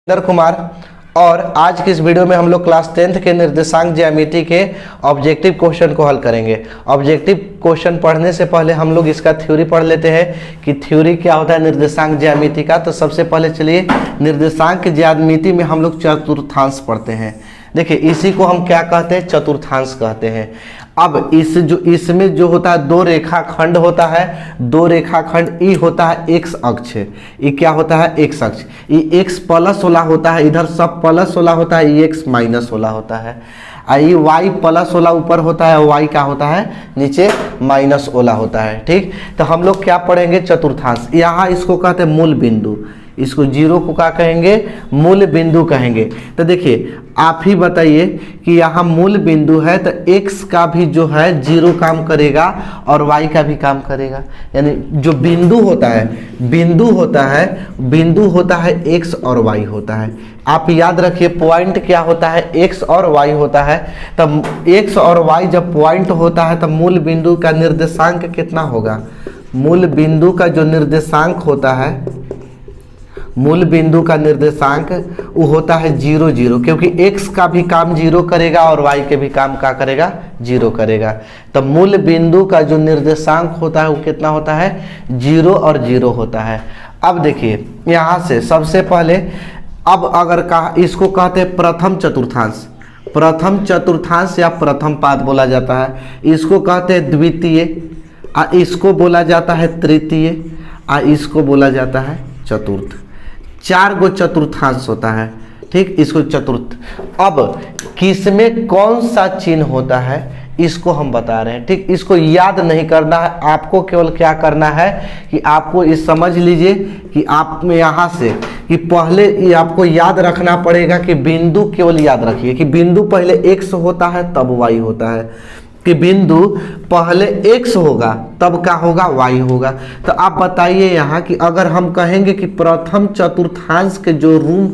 नरेंद्र कुमार। और आज की इस वीडियो में हम लोग क्लास 10th के निर्देशांक ज्यामिति के ऑब्जेक्टिव क्वेश्चन को हल करेंगे। ऑब्जेक्टिव क्वेश्चन पढ़ने से पहले हम लोग इसका थ्योरी पढ़ लेते हैं कि थ्योरी क्या होता है निर्देशांक ज्यामिति का। तो सबसे पहले चलिए निर्देशांक ज्यामिति में हम लोग चतुर्थांश पढ़ते हैं। देखिए इसी को हम क्या कहते हैं, चतुर्थांश कहते हैं। अब इसमें जो होता है दो रेखाखंड होता है, दो रेखाखंड ई होता है एक्स अक्ष, ये क्या होता है एक्स अक्ष, ये एक्स प्लस वाला होता है, इधर सब प्लस वाला होता है, ये एक्स माइनस वाला होता है, ये वाई प्लस वाला ऊपर होता है, वाई का होता है नीचे माइनस वाला होता है। ठीक, तो हम लोग क्या पढ़ेंगे चतुर्थांश। यहाँ इसको कहते हैं मूल बिंदु, इसको जीरो को क्या कहेंगे, मूल बिंदु कहेंगे। तो देखिए आप ही बताइए कि यहाँ मूल बिंदु है तो x का भी जो है जीरो काम करेगा और y का भी काम करेगा। यानी जो बिंदु होता है बिंदु होता है x और y होता है। आप याद रखिए पॉइंट क्या होता है, x और y होता है। तब x और y जब पॉइंट होता है तब मूल बिंदु का निर्देशांक कितना होगा, मूल बिंदु का जो निर्देशांक होता है, मूल बिंदु का निर्देशांक वो होता है 0 0, क्योंकि x का भी काम जीरो करेगा और y के भी काम क्या करेगा, जीरो करेगा। तो मूल बिंदु का जो निर्देशांक होता है वो कितना होता है, 0 और 0 होता है। अब देखिए यहाँ से सबसे पहले अब अगर कहा इसको कहते हैं प्रथम चतुर्थांश, प्रथम चतुर्थांश या प्रथम पाद बोला जाता है। इसको कहते हैं द्वितीय, इसको बोला जाता है तृतीय, इसको बोला जाता है चतुर्थ। 4 गो चतुर्थांश होता है। ठीक, इसको चतुर्थ। अब किसमें कौन सा चिन्ह होता है इसको हम बता रहे हैं। ठीक, इसको याद नहीं करना है आपको, केवल क्या करना है कि आपको इस समझ लीजिए कि आप में यहाँ से कि पहले ये आपको याद रखना पड़ेगा कि बिंदु, केवल याद रखिए कि बिंदु पहले x होता है तब y होता है, कि बिंदु पहले x होगा तब क्या होगा, y होगा। तो आप बताइए यहाँ कि अगर हम कहेंगे कि प्रथम चतुर्थांश के जो रूम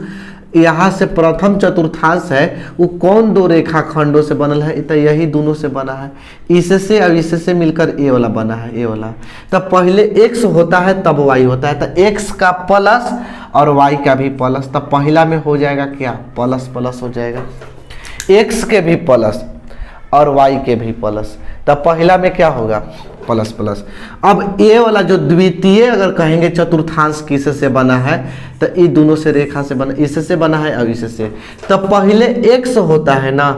यहाँ से प्रथम चतुर्थांश है वो कौन दो रेखाखंडों से बनल है, तो यही दोनों से बना है, इससे और इससे मिलकर ए वाला बना है, ए वाला। तब पहले x होता है तब y होता है, तो x का प्लस और y का भी प्लस, तब पहला में हो जाएगा क्या, प्लस प्लस हो जाएगा, x के भी प्लस और y के भी प्लस, तब पहला में क्या होगा, प्लस प्लस। अब ये वाला जो द्वितीय अगर कहेंगे चतुर्थांश किससे बना है, तो ये दोनों से रेखा से बना, इससे बना है और इससे। तब पहले x होता है ना,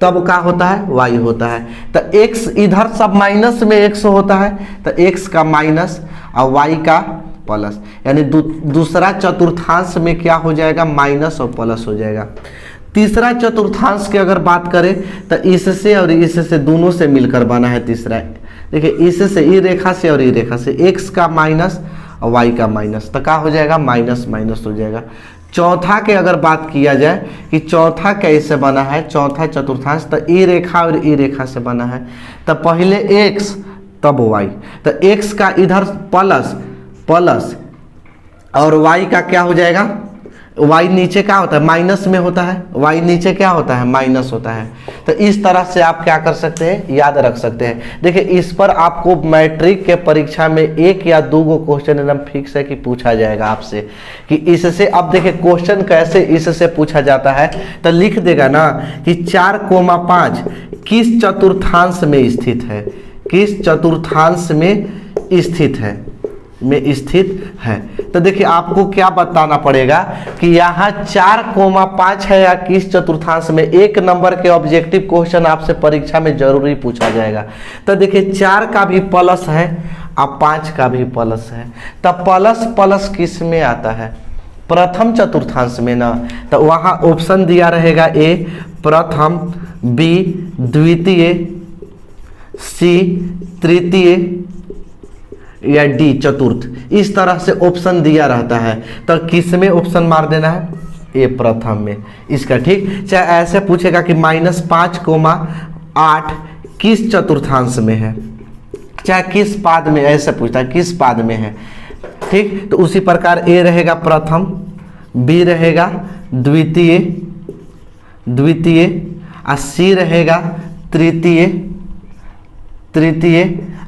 तब क्या होता है, y होता है। तो x इधर सब माइनस में x होता है, तो x का माइनस और y का प्लस, यानी दूसरा चतुर्थांश में क्या हो जाएगा, माइनस और प्लस हो जाएगा। तीसरा चतुर्थांश की अगर बात करें तो इससे और इससे दोनों से मिलकर बना है तीसरा। देखिए इससे ई रेखा से और ई रेखा से x का माइनस और y का माइनस, तो क्या हो जाएगा, माइनस माइनस हो जाएगा। चौथा के अगर बात किया जाए कि चौथा कैसे बना है, चौथा चतुर्थांश तो ई रेखा और ई रेखा से बना है। तो पहले x तब y, तो x का इधर प्लस प्लस और y का क्या हो जाएगा, y नीचे क्या होता है, माइनस में होता है, y नीचे क्या होता है, माइनस होता है। तो इस तरह से आप क्या कर सकते हैं, याद रख सकते हैं। देखिए इस पर आपको मैट्रिक के परीक्षा में 1 या 2 गो क्वेश्चन एकदम फिक्स है कि पूछा जाएगा आपसे कि इससे। अब देखिए क्वेश्चन कैसे इससे पूछा जाता है, तो लिख देगा ना कि 4,5 किस चतुर्थांश में स्थित है, किस चतुर्थांश में स्थित है। तो देखिए आपको क्या बताना पड़ेगा कि यहाँ 4,5 है या किस चतुर्थांश में। 1 नंबर के ऑब्जेक्टिव क्वेश्चन आपसे परीक्षा में जरूरी पूछा जाएगा। तो देखिए 4 का भी प्लस है और 5 का भी प्लस है, तब प्लस प्लस किस में आता है, प्रथम चतुर्थांश में ना। तो वहाँ ऑप्शन दिया रहेगा ए प्रथम, बी द्वितीय, सी तृतीय या डी चतुर्थ। इस तरह से ऑप्शन दिया रहता है, तो किस में ऑप्शन मार देना है, ए प्रथम में इसका। ठीक, चाहे ऐसे पूछेगा कि -5,8 किस चतुर्थांश में है, चाहे किस पाद में, ऐसे पूछता है किस पाद में है। ठीक, तो उसी प्रकार ए रहेगा प्रथम, बी रहेगा द्वितीय और सी रहेगा तृतीय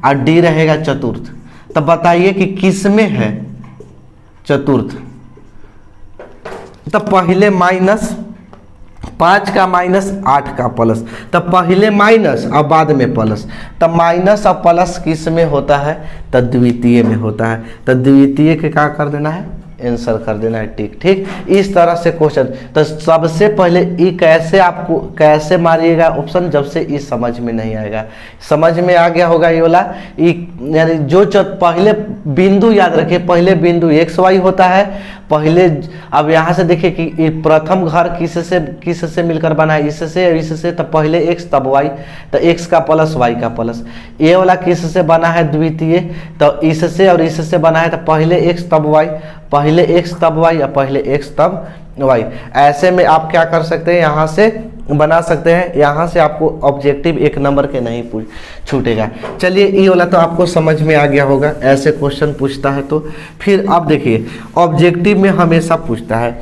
और डी रहेगा चतुर्थ। तब बताइए कि किस में है चतुर्थ, तब पहले माइनस 5 का माइनस 8 का प्लस, तब पहले माइनस और बाद में प्लस। तब माइनस और प्लस किस में होता है? तब द्वितीय में होता है। तब द्वितीय के क्या कर देना है? आंसर कर देना है टिक। ठीक, इस तरह से क्वेश्चन। तो सबसे पहले ई कैसे आपको कैसे मारिएगा ऑप्शन, जब से ई समझ में नहीं आएगा। समझ में आ गया होगा ये वाला ई, यानी जो पहले बिंदु याद रखिए, पहले बिंदु एक्स वाई होता है पहले। अब यहाँ से देखिए कि प्रथम घर किससे मिलकर बना है? इससे। तब पहले एक्स तब वाई, तो एक्स का प्लस वाई का प्लस। ये वाला किससे बना है? द्वितीय, तो इससे और इससे बना है, तो पहले एक्स तब वाई, पहले एक्स तब वाई या पहले एक्स तब वाई। ऐसे में आप क्या कर सकते हैं? यहाँ से बना सकते हैं, यहाँ से आपको ऑब्जेक्टिव 1 नंबर के नहीं छूटेगा। चलिए ये वाला तो आपको समझ में आ गया होगा, ऐसे क्वेश्चन पूछता है तो। फिर अब देखिए ऑब्जेक्टिव में हमेशा पूछता है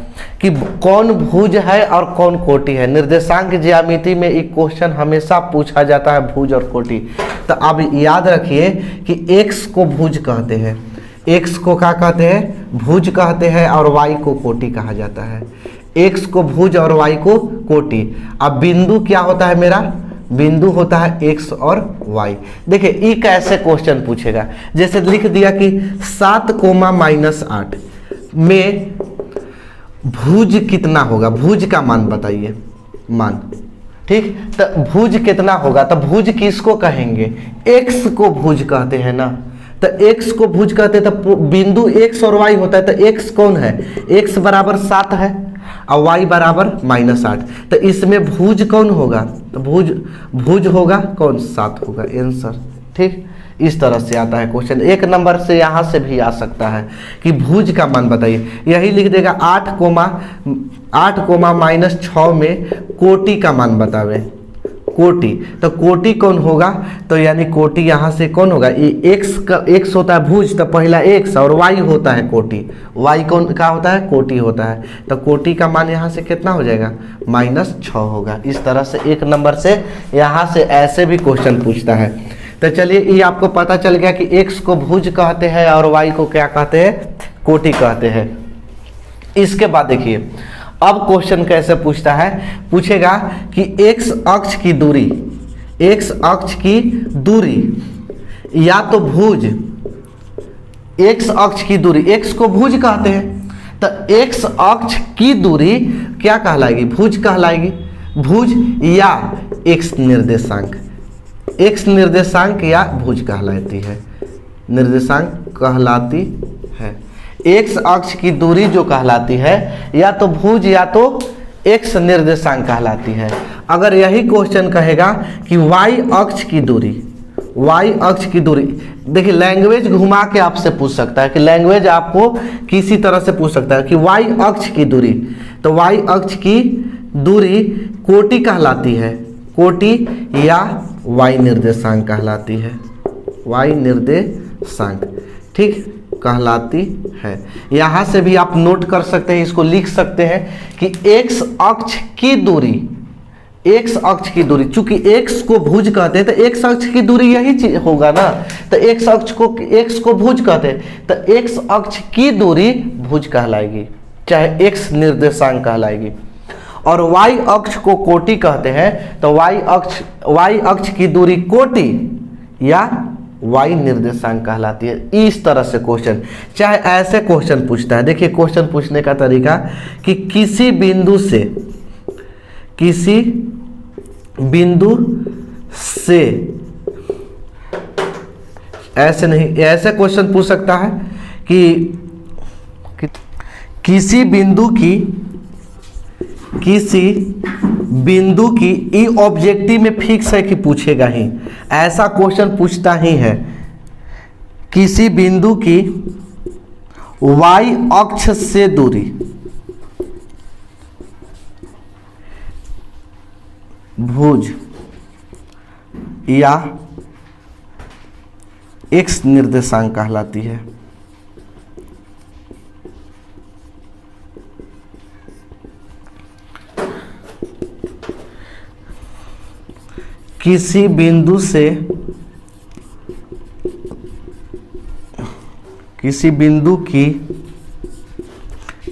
कि कौन भुज है और कौन कोटि है। निर्देशांक ज्यामिति में एक क्वेश्चन हमेशा पूछा जाता है, भुज और कोटि। तो अब याद रखिए कि एक्स को भुज कहते हैं, एक्स को क्या कहते हैं? भुज कहते हैं, और वाई को कोटि कहा जाता है। एक्स को भुज और वाई को कोटि। अब बिंदु क्या होता है मेरा? बिंदु होता है एक्स और वाई। देखिए ई कैसे क्वेश्चन पूछेगा, जैसे लिख दिया कि 7 कोमा माइनस 8 में भुज कितना होगा? भुज का मान बताइए, मान। ठीक, तो भुज कितना होगा? तो भुज किसको कहेंगे? एक्स को भुज कहते हैं ना। तो x को भुज कहते हैं, तो बिंदु x और y होता है। तो x कौन है? x बराबर 7 है और y बराबर -8। तो इसमें भुज कौन होगा? तो भुज होगा कौन? 7 होगा आंसर। ठीक, इस तरह से आता है क्वेश्चन। 1 नंबर से यहाँ से भी आ सकता है कि भुज का मान बताइए। यही लिख देगा 8 कोमा -6 में कोटि का मान बतावे। कोटि, तो कोटि कौन होगा? तो यानी कोटि यहाँ से कौन होगा? ये एक्स होता है भुज, तो पहला एक्स, और वाई होता है कोटि। वाई कौन का होता है? कोटि होता है। तो कोटि का मान यहाँ से कितना हो जाएगा? -6 होगा। इस तरह से 1 नंबर से यहाँ से ऐसे भी क्वेश्चन पूछता है। तो चलिए ये आपको पता चल गया कि एक्स को भुज कहते हैं और वाई को क्या कहते हैं? कोटि कहते हैं। इसके बाद देखिए अब क्वेश्चन कैसे पूछता है? पूछेगा कि एक्स अक्ष की दूरी, एक्स अक्ष की दूरी या तो भुज, एक्स अक्ष की दूरी, एक्स को भुज कहते हैं, तो एक्स अक्ष की दूरी क्या कहलाएगी? भुज कहलाएगी। भुज या एक्स निर्देशांक, एक्स निर्देशांक या भुज कहलाती है, निर्देशांक कहलाती है। एक्स अक्ष की दूरी जो कहलाती है या तो भुज या तो एक्स निर्देशांक कहलाती है। अगर यही क्वेश्चन कहेगा कि वाई अक्ष की दूरी, वाई अक्ष की दूरी, देखिए लैंग्वेज घुमा के आपसे पूछ सकता है कि लैंग्वेज आपको किसी तरह से पूछ सकता है कि वाई अक्ष की दूरी, तो वाई अक्ष की दूरी कोटि कहलाती है, कोटि या वाई निर्देशांक कहलाती है, वाई निर्देशांक। ठीक, कहलाती है। यहाँ से भी आप नोट कर सकते हैं, इसको लिख सकते हैं कि एक्स अक्ष की दूरी, एक्स अक्ष की दूरी, चूंकि एक्स को भुज कहते हैं तो एक्स अक्ष की दूरी यही चीज होगा ना। तो एक्स को भुज कहते हैं तो एक्स अक्ष की दूरी भुज कहलाएगी, चाहे एक्स निर्देशांक कहलाएगी। और वाई अक्ष को कोटि कहते हैं तो वाई अक्ष की दूरी कोटि या वाई निर्देशांक कहलाती है। इस तरह से क्वेश्चन, चाहे ऐसे क्वेश्चन पूछता है। देखिए क्वेश्चन पूछने का तरीका कि किसी बिंदु से ऐसे नहीं, ऐसे क्वेश्चन पूछ सकता है कि किसी बिंदु की ई ऑब्जेक्टिव में फिक्स है कि पूछेगा ही, ऐसा क्वेश्चन पूछता ही है। किसी बिंदु की वाई अक्ष से दूरी, भुज या एक्स निर्देशांक कहलाती है। किसी बिंदु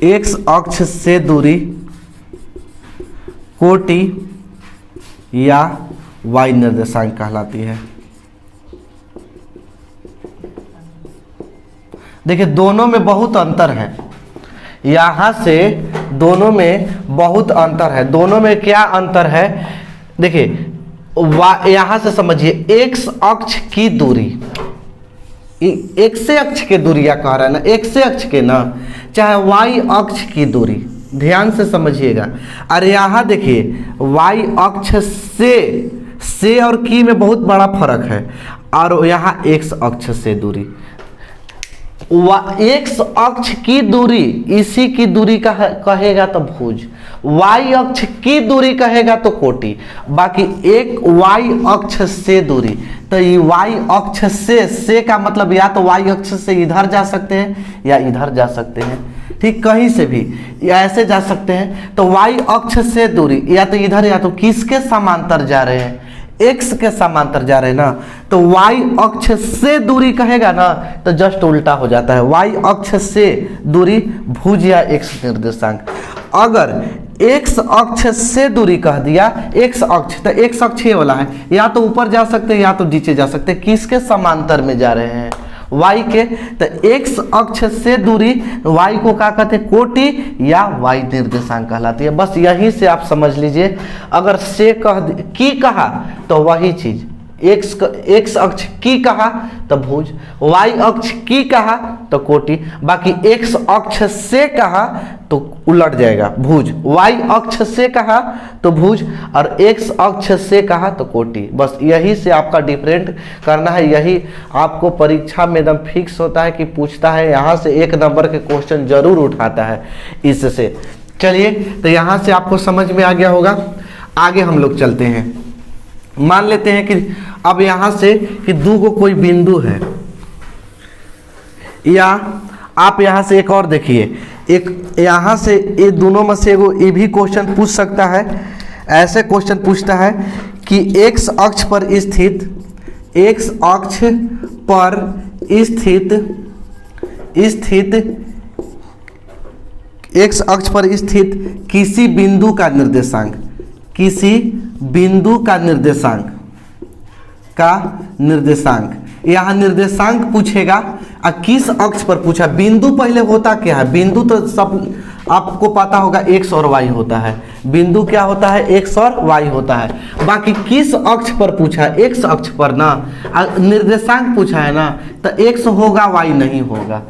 एक्स अक्ष से दूरी कोटि या वाई निर्देशांक कहलाती है। देखिए दोनों में बहुत अंतर है, यहाँ से दोनों में बहुत अंतर है। दोनों में क्या अंतर है, देखिए यहाँ से समझिए एक्स अक्ष की दूरी, एक्स अक्ष के दूरी या कह रहा है ना, एक्स अक्ष के ना, चाहे वाई अक्ष की दूरी, ध्यान से समझिएगा। अरे यहाँ देखिए वाई अक्ष से और की में बहुत बड़ा फर्क है, और यहाँ एक्स अक्ष से दूरी, एक्स अक्ष की दूरी इसी की दूरी का कहेगा तो भुज, वाई अक्ष की दूरी कहेगा तो कोटि, बाकी एक वाई अक्ष से दूरी, तो ये वाई अक्ष से का मतलब या तो वाई अक्ष से इधर जा सकते हैं या इधर जा सकते हैं, ठीक, कहीं से भी या ऐसे जा सकते हैं। तो वाई अक्ष से दूरी या तो इधर या तो किसके समांतर जा रहे हैं, एक्स के समांतर जा रहे हैं ना, तो वाई अक्ष से दूरी कहेगा ना तो जस्ट उल्टा हो जाता है, वाई अक्ष से दूरी भुज या एक्स निर्देशांक। अगर एक्स अक्ष से दूरी कह दिया, एक्स अक्ष, तो एक्स अक्ष ये वाला है, या तो ऊपर जा सकते हैं या तो नीचे जा सकते हैं, किसके समांतर में जा रहे हैं, y के। तो x अक्ष से दूरी y को क्या कहते हैं, कोटि या y निर्देशांक कहलाती है। बस यहीं से आप समझ लीजिए, अगर से की कहा तो वही चीज, x अक्ष की कहा तो भुज, y अक्ष की कहा तो कोटि, बाकी x अक्ष से कहा तो उलट जाएगा भुज, y अक्ष से कहा तो भुज और x अक्ष से कहा तो कोटि। बस यही से आपका डिफरेंट करना है, यही आपको परीक्षा में एकदम फिक्स होता है कि पूछता है, यहाँ से 1 नंबर के क्वेश्चन जरूर उठाता है इससे। चलिए तो यहाँ से आपको समझ में आ गया होगा, आगे हम लोग चलते हैं। मान लेते हैं कि अब यहाँ से कि दो को कोई बिंदु है, या आप यहाँ से एक और देखिए, एक यहाँ से ये दोनों में से एगो ये भी क्वेश्चन पूछ सकता है। ऐसे क्वेश्चन पूछता है कि एक्स अक्ष पर स्थित, एक्स अक्ष पर स्थित एक्स अक्ष पर स्थित किसी बिंदु का निर्देशांक, किसी बिंदु का निर्देशांक यहाँ निर्देशांक पूछेगा। किस अक्ष पर पूछा, बिंदु पहले होता क्या है, बिंदु तो सब आपको पता होगा एक्स और वाई होता है, बिंदु क्या होता है, एक्स और वाई होता है। बाकी किस अक्ष पर पूछा, एक्स अक्ष पर ना, निर्देशांक पूछा है ना, तो एक्स होगा वाई नहीं होगा,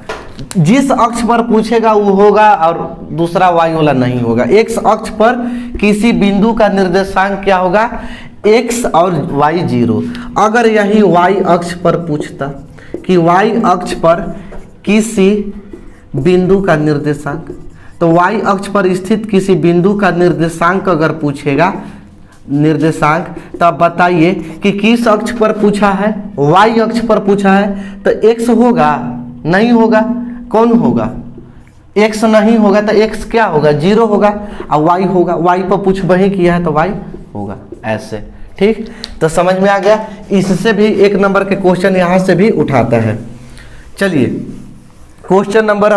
जिस अक्ष पर पूछेगा वो होगा और दूसरा वाई वाला नहीं होगा। एक्स अक्ष पर किसी बिंदु का निर्देशांक क्या होगा, एक्स और वाई 0। अगर यही वाई अक्ष पर पूछता कि वाई अक्ष पर किसी बिंदु का निर्देशांक, तो वाई अक्ष पर स्थित किसी बिंदु का निर्देशांक अगर पूछेगा, निर्देशांक, तब बताइए कि किस अक्ष पर पूछा है, वाई अक्ष पर पूछा है, तो एक्स होगा नहीं होगा, कौन होगा, एक्स नहीं होगा, तो एक्स क्या होगा, 0 होगा, और वाई होगा, वाई पर पूछ वही किया है तो वाई होगा, ऐसे। ठीक, तो समझ में आ गया। इससे भी 1 नंबर के क्वेश्चन यहाँ से भी उठाता है। चलिए क्वेश्चन नंबर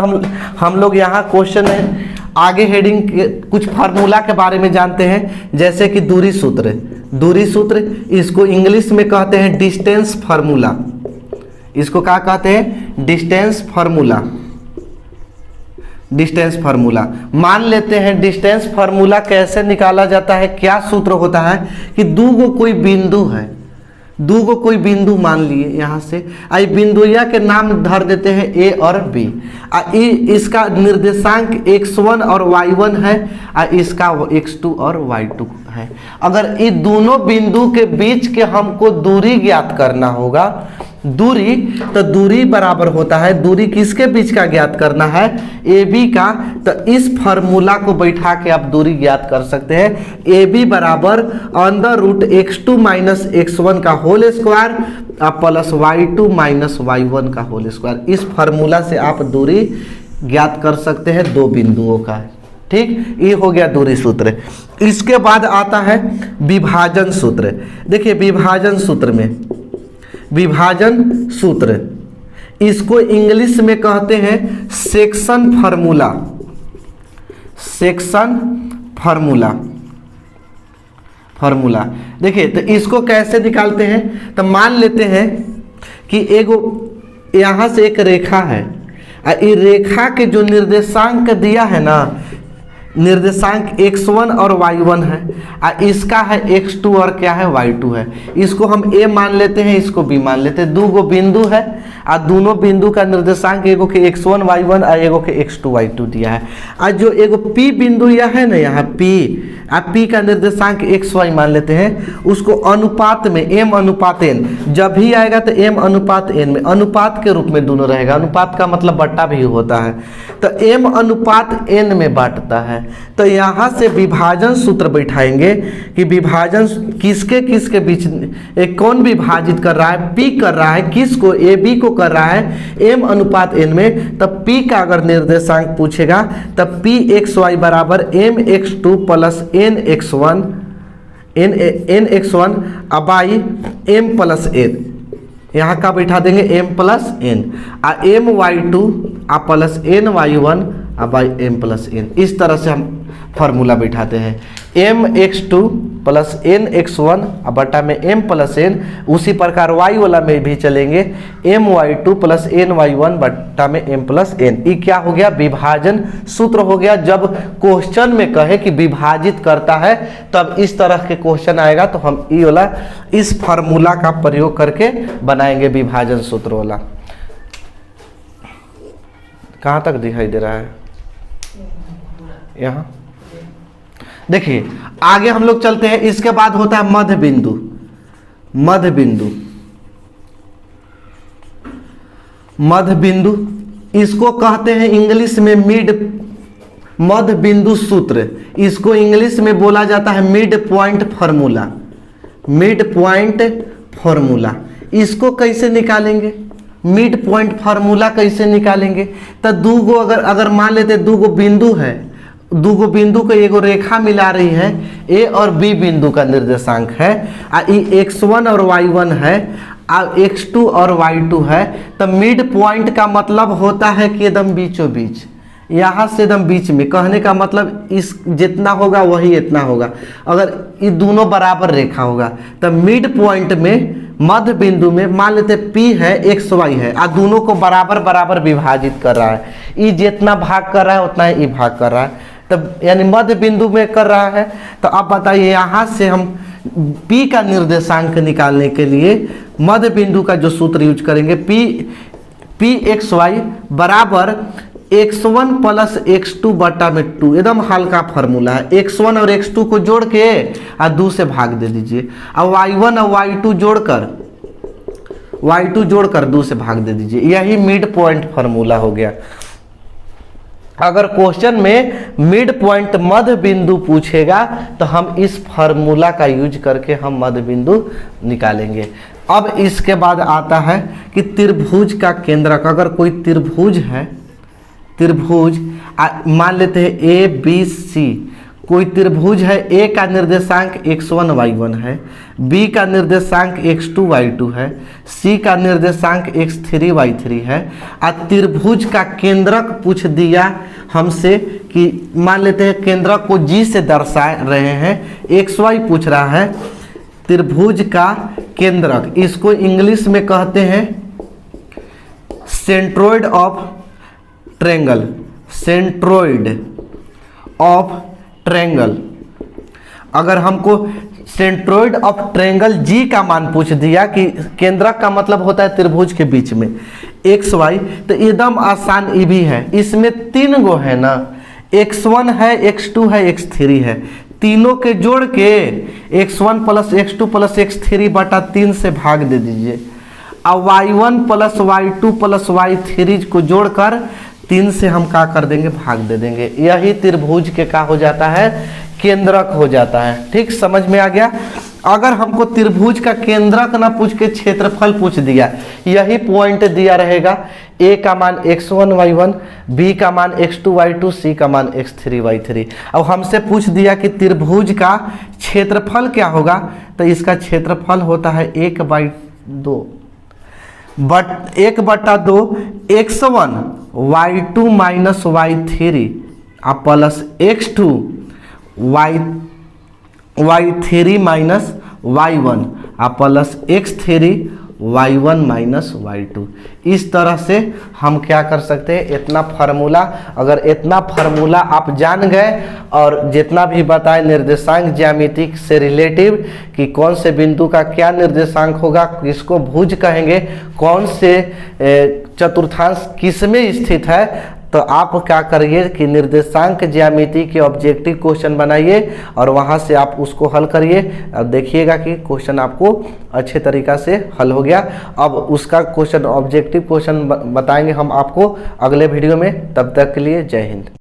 हम लोग यहाँ क्वेश्चन है, आगे हेडिंग के कुछ फार्मूला के बारे में जानते हैं, जैसे कि दूरी सूत्र। दूरी सूत्र इसको इंग्लिश में कहते हैं डिस्टेंस फार्मूला, इसको क्या कहते हैं, डिस्टेंस फार्मूला। डिस्टेंस फार्मूला मान लेते हैं, डिस्टेंस फार्मूला कैसे निकाला जाता है, क्या सूत्र होता है कि दो गो कोई बिंदु है, दो गो कोई बिंदु मान लिए, यहाँ से आई बिंदुया के नाम धर देते हैं ए और बी, इसका निर्देशांक x1 और y1 है, इसका x2 और y2 है। अगर ये दोनों बिंदु के बीच के हमको दूरी ज्ञात करना होगा, दूरी, तो दूरी बराबर होता है, दूरी किसके बीच का ज्ञात करना है, ए बी का, तो इस फार्मूला को बैठा के आप दूरी ज्ञात कर सकते हैं। ए बी बराबर √x2 माइनस x1 का whole square plus y2 minus y1 का होल स्क्वायर। इस फार्मूला से आप दूरी ज्ञात कर सकते हैं दो बिंदुओं का। ठीक, ये हो गया दूरी सूत्र। इसके बाद आता है विभाजन सूत्र। देखिए विभाजन सूत्र में, विभाजन सूत्र इसको इंग्लिश में कहते हैं सेक्शन फार्मूला। Section formula. देखिए तो इसको कैसे निकालते हैं, तो मान लेते हैं कि एगो यहाँ से एक रेखा है, इस रेखा के जो निर्देशांक दिया है ना, निर्देशांक x1 और y1 है, इसका है x2 और क्या है y2 है। इसको हम a मान लेते हैं, इसको b मान लेते हैं। दो गो बिंदु है और दोनों बिंदु का निर्देशांक एगो के x1 y1 और एगो के x2 y2 दिया है। और जो एगो p बिंदु यह है ना, यहाँ p, p का निर्देशांक xy मान लेते हैं, उसको अनुपात में m अनुपात n जब भी आएगा तो m अनुपात n में अनुपात के रूप में दोनों रहेगा। अनुपात का मतलब बट्टा भी होता है, तो m अनुपात n में बांटता है। तो यहाँ से विभाजन सूत्र बैठाएंगे कि विभाजन किसके किसके बीच, एक कौन विभाजित कर रहा है, p कर रहा है किसको, ए बी को कर रहा है m अनुपात n में। तब p का अगर निर्देशांक पूछेगा तब p x y बराबर m x2 plus n x1 by m plus n, यहाँ का बैठा देंगे m plus n, m y2 plus n y1 by m plus n। इस तरह से हम फार्मूला बैठाते हैं, m x2 plus n x1 बटा में m प्लस n। उसी प्रकार y वाला में भी चलेंगे, m y2 plus n y1 बटा में m प्लस n। ये क्या हो गया, विभाजन सूत्र हो गया। जब क्वेश्चन में कहे कि विभाजित करता है तब इस तरह के क्वेश्चन आएगा तो हम ये वाला इस फार्मूला का प्रयोग करके बनाएंगे विभाजन सूत्र वाला। कहाँ तक दिखाई दे रहा है, यहाँ देखिए। आगे हम लोग चलते हैं, इसके बाद होता है मध्य बिंदु। मध्य बिंदु इसको कहते हैं इंग्लिश में मध्य बिंदु सूत्र। इसको इंग्लिश में बोला जाता है मिड पॉइंट फॉर्मूला। इसको कैसे निकालेंगे, मिड पॉइंट फार्मूला कैसे निकालेंगे, तो दूगो अगर मान लेते दूगो बिंदु है, दूगो बिंदु को एगो रेखा मिला रही है, ए और बी बिंदु का निर्देशांक है, x1 और y1 है, x2 और y2 है। तो मिड पॉइंट का मतलब होता है कि एकदम बीचों बीच, यहाँ से एकदम बीच में। कहने का मतलब इस जितना होगा वही इतना होगा। अगर ये दोनों बराबर रेखा होगा तो मिड पॉइंट में, मध्य बिंदु में मान लेते P है XY है, दोनों को बराबर बराबर विभाजित कर रहा है। ये जितना भाग कर रहा है उतना ही भाग कर रहा है, तब यानी मध्य बिंदु में कर रहा है। तो अब बताइए, यहाँ से हम P का निर्देशांक निकालने के लिए मध्य बिंदु का जो सूत्र यूज करेंगे, P XY बराबर x1 प्लस x2 बटा में 2। एकदम हल्का फार्मूला है। x1 और x2 को जोड़ के और 2 से भाग दे दीजिए, और y1 और y2 जोड़कर 2 से भाग दे दीजिए। यही मिड पॉइंट फार्मूला हो गया। अगर क्वेश्चन में मिड पॉइंट मध्य बिंदु पूछेगा तो हम इस फार्मूला का यूज करके हम मध्य बिंदु निकालेंगे। अब इसके बाद आता है कि त्रिभुज का केंद्रक। अगर कोई त्रिभुज है, त्रिभुज मान लेते हैं ए बी सी, कोई त्रिभुज है, ए का निर्देशांक x1 y1 है, बी का निर्देशांक x2 y2 है, सी का निर्देशांक x3 y3 है, और त्रिभुज का केंद्रक पूछ दिया हमसे कि मान लेते हैं केंद्रक को जी से दर्शा रहे हैं, xy पूछ रहा है। त्रिभुज का केंद्रक, इसको इंग्लिश में कहते हैं centroid of triangle, centroid of triangle. अगर हमको सेंट्रोइड ऑफ ट्रेंगल जी का मान पूछ दिया कि केंद्रक का मतलब होता है त्रिभुज के बीच में एक्स वाई, तो एकदम आसान ये भी है। इसमें 3 गो है ना, x1 है, x2 है, x3 है, तीनों के जोड़ के x1 plus x2 plus x3 बटा 3 से भाग दे दीजिए। अब y1 plus y2 plus y3 को जोड़कर 3 से हम क्या कर देंगे, भाग दे देंगे। यही त्रिभुज के क्या हो जाता है, केंद्रक हो जाता है। ठीक, समझ में आ गया। अगर हमको त्रिभुज का केंद्रक ना पूछ के क्षेत्रफल पूछ दिया, यही पॉइंट दिया रहेगा, ए का मान x1 y1, बी का मान x2 y2, सी का मान x3 y3। अब हमसे पूछ दिया कि त्रिभुज का क्षेत्रफल क्या होगा, तो इसका क्षेत्रफल होता है 1/2 1/2 x1 y2 माइनस y3 आप plus x2 y3 minus y1 आप plus x3 y1 minus y2। इस तरह से हम क्या कर सकते हैं, इतना फार्मूला, अगर इतना फार्मूला आप जान गए और जितना भी बताए निर्देशांक ज्यामिति से रिलेटिव कि कौन से बिंदु का क्या निर्देशांक होगा, किसको भुज कहेंगे, कौन से चतुर्थांश किस में स्थित है, तो आप क्या करिए कि निर्देशांक ज्यामिति के ऑब्जेक्टिव क्वेश्चन बनाइए और वहां से आप उसको हल करिए। अब देखिएगा कि क्वेश्चन आपको अच्छे तरीका से हल हो गया। अब उसका क्वेश्चन ऑब्जेक्टिव क्वेश्चन बताएंगे हम आपको अगले वीडियो में। तब तक के लिए जय हिंद।